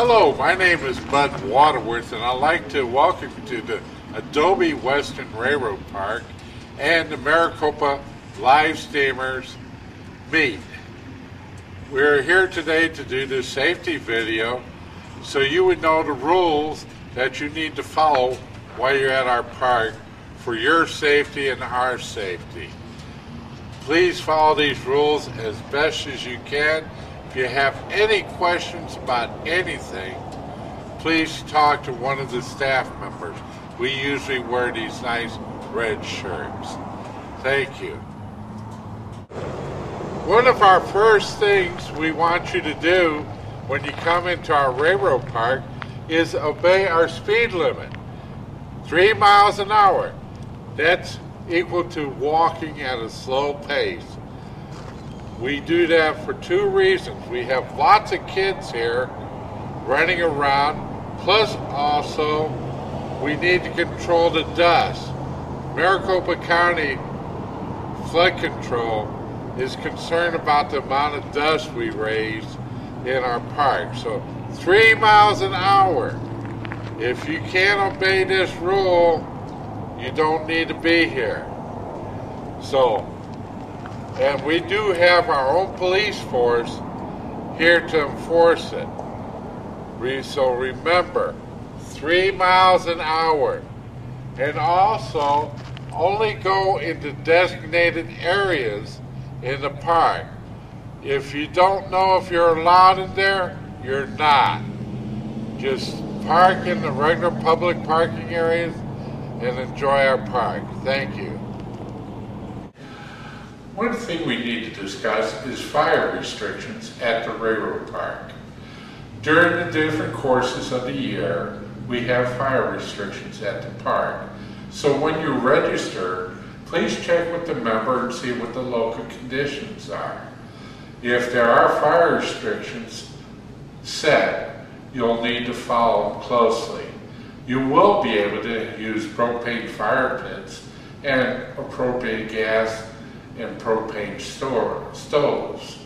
Hello, my name is Bud Waterworth, and I'd like to welcome you to the Adobe Western Railroad Park and the Maricopa Live Steamers meet. We're here today to do this safety video so you would know the rules that you need to follow while you're at our park for your safety and our safety. Please follow these rules as best as you can. If you have any questions about anything, please talk to one of the staff members. We usually wear these nice red shirts. Thank you. One of our first things we want you to do when you come into our railroad park is obey our speed limit. 3 miles an hour. That's equal to walking at a slow pace. We do that for two reasons. We have lots of kids here running around, plus also we need to control the dust. Maricopa County Flood Control is concerned about the amount of dust we raise in our park. So 3 miles an hour. If you can't obey this rule, you don't need to be here. And we do have our own police force here to enforce it. So remember, 3 miles an hour. And also, only go into designated areas in the park. If you don't know if you're allowed in there, you're not. Just park in the regular public parking areas and enjoy our park. Thank you. One thing we need to discuss is fire restrictions at the railroad park. During the different courses of the year, we have fire restrictions at the park. So when you register, please check with the member and see what the local conditions are. If there are fire restrictions set, you'll need to follow them closely. You will be able to use propane fire pits and propane gas and propane stoves.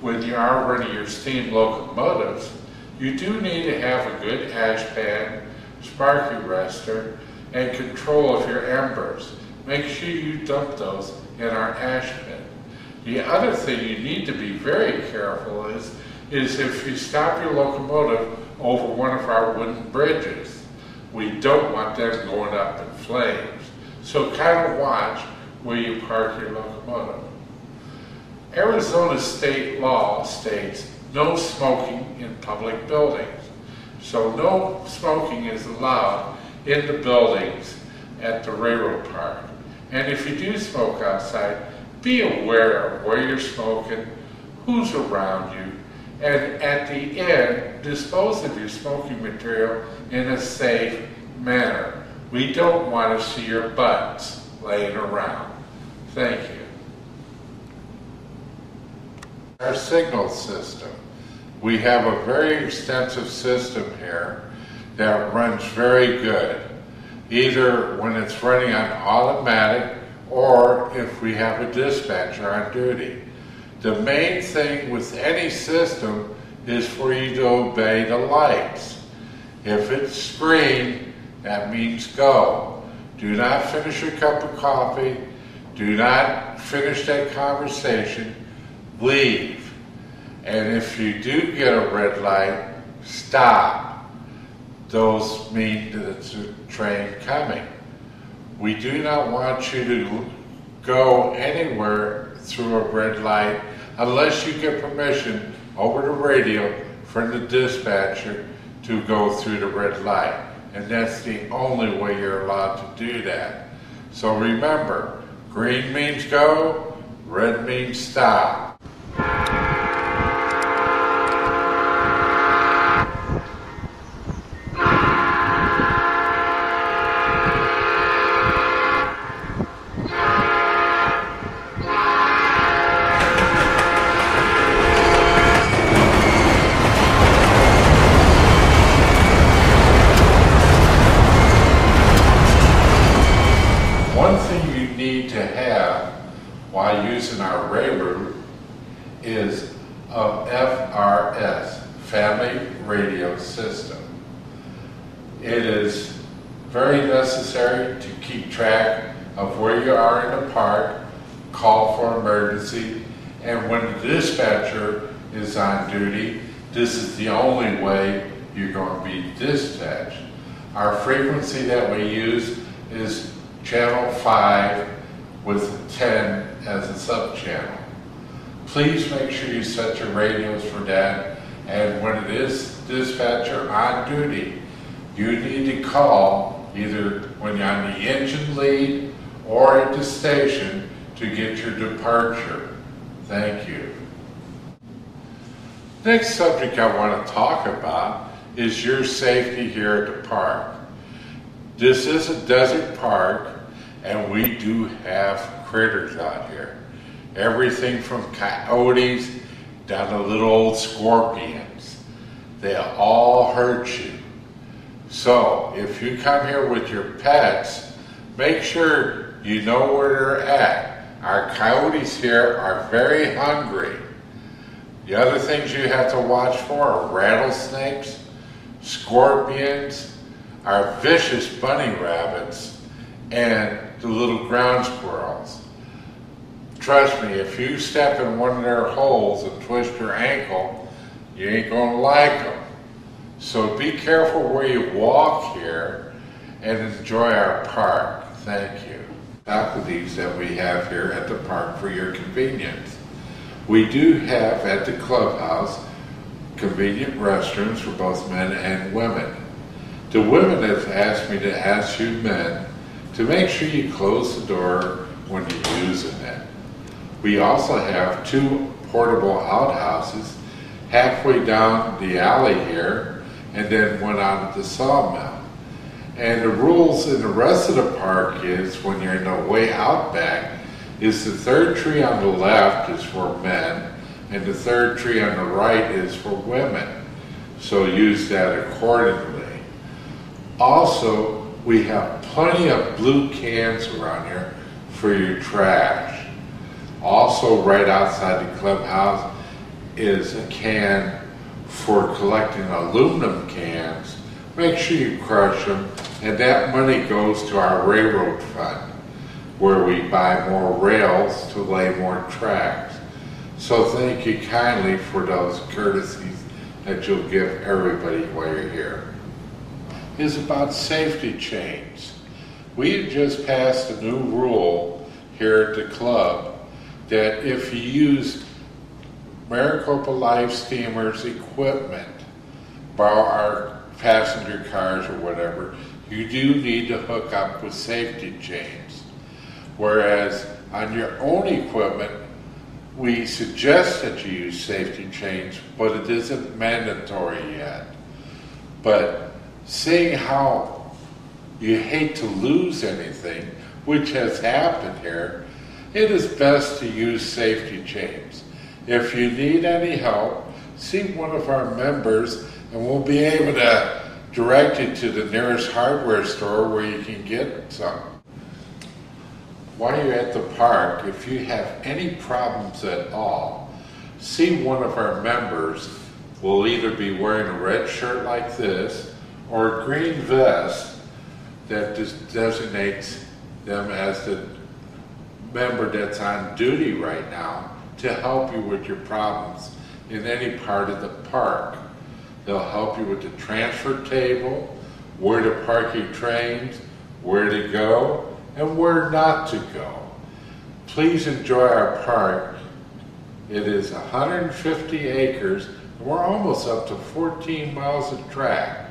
When you are running your steam locomotives, you do need to have a good ash pan, spark arrestor, and control of your embers. Make sure you dump those in our ash bin. The other thing you need to be very careful is if you stop your locomotive over one of our wooden bridges. We don't want them going up in flames. So kind of watch where you park your locomotive. Arizona state law states no smoking in public buildings. So no smoking is allowed in the buildings at the railroad park. And if you do smoke outside, be aware of where you're smoking, who's around you, and at the end, dispose of your smoking material in a safe manner. We don't want to see your butts laying around. Thank you. Our signal system. We have a very extensive system here that runs very good, either when it's running on automatic or if we have a dispatcher on duty. The main thing with any system is for you to obey the lights. If it's green, that means go. Do not finish your cup of coffee. Do not finish that conversation. Leave. And if you do get a red light, stop. Those mean that it's a train coming. We do not want you to go anywhere through a red light unless you get permission over the radio from the dispatcher to go through the red light. And that's the only way you're allowed to do that. So remember, green means go, red means stop. One thing you need to have while using our railroad is a FRS, family radio system. It is very necessary to keep track of where you are in the park, call for emergency, and when the dispatcher is on duty, this is the only way you're going to be dispatched. Our frequency that we use is channel 5 with 10 as a sub-channel. Please make sure you set your radios for that, and when it is dispatcher on duty, you need to call either when you're on the engine lead or at the station to get your departure. Thank you. Next subject I want to talk about is your safety here at the park. This is a desert park, and we do have critters out here. Everything from coyotes down to little old scorpions. They all hurt you. So if you come here with your pets, make sure you know where they're at. Our coyotes here are very hungry. The other things you have to watch for are rattlesnakes, scorpions, our vicious bunny rabbits, and the little ground squirrels. Trust me, if you step in one of their holes and twist your ankle, you ain't gonna like them. So be careful where you walk here and enjoy our park. Thank you. Faculties that we have here at the park for your convenience. We do have at the clubhouse convenient restrooms for both men and women. The women have asked me to ask you men to make sure you close the door when you're using it. We also have 2 portable outhouses halfway down the alley here, and then one out at the sawmill. And the rules in the rest of the park is when you're in the way out back, is the 3rd tree on the left is for men, and the 3rd tree on the right is for women. So use that accordingly. Also, we have plenty of blue cans around here for your trash. Also, right outside the clubhouse is a can for collecting aluminum cans. Make sure you crush them, and that money goes to our railroad fund, where we buy more rails to lay more tracks. So thank you kindly for those courtesies that you'll give everybody while you're here. Is about safety chains. We had just passed a new rule here at the club that if you use Maricopa Life Steamers equipment, borrow our passenger cars or whatever, you do need to hook up with safety chains. Whereas on your own equipment, we suggest that you use safety chains, but it isn't mandatory yet. But seeing how you hate to lose anything, which has happened here, it is best to use safety chains. If you need any help, see one of our members and we'll be able to direct you to the nearest hardware store where you can get some. While you're at the park, if you have any problems at all, see one of our members. Will either be wearing a red shirt like this or a green vest that just designates them as the member that's on duty right now to help you with your problems in any part of the park. They'll help you with the transfer table, where to park your trains, where to go, and where not to go. Please enjoy our park. It is 150 acres, and we're almost up to 14 miles of track.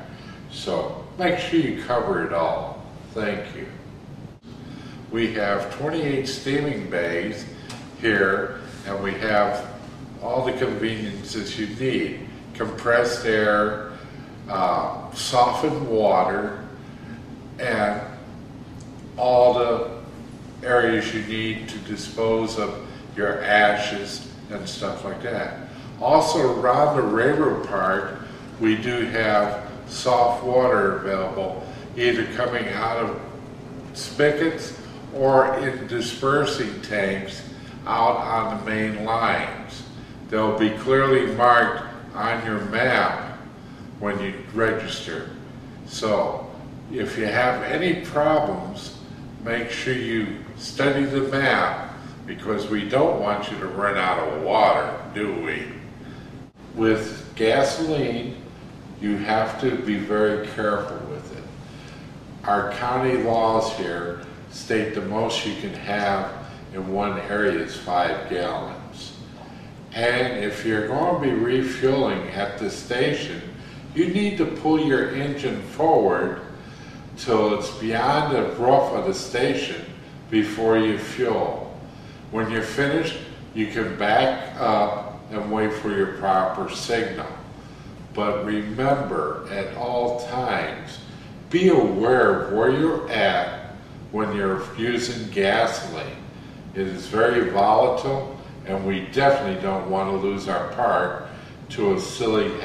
So make sure you cover it all. Thank you. We have 28 steaming bays here, and we have all the conveniences you need. Compressed air, softened water, and all the areas you need to dispose of your ashes and stuff like that. Also around the railroad park, we do have soft water available, either coming out of spigots or in dispersing tanks out on the main lines. They'll be clearly marked on your map when you register. So if you have any problems, make sure you study the map, because we don't want you to run out of water, do we? With gasoline, you have to be very careful with it. Our county laws here state the most you can have in one area is 5 gallons. And if you're going to be refueling at the station, you need to pull your engine forward till it's beyond the roof of the station before you fuel. When you're finished, you can back up and wait for your proper signal. But remember, at all times, be aware of where you're at when you're using gasoline. It is very volatile, and we definitely don't want to lose our part to a silly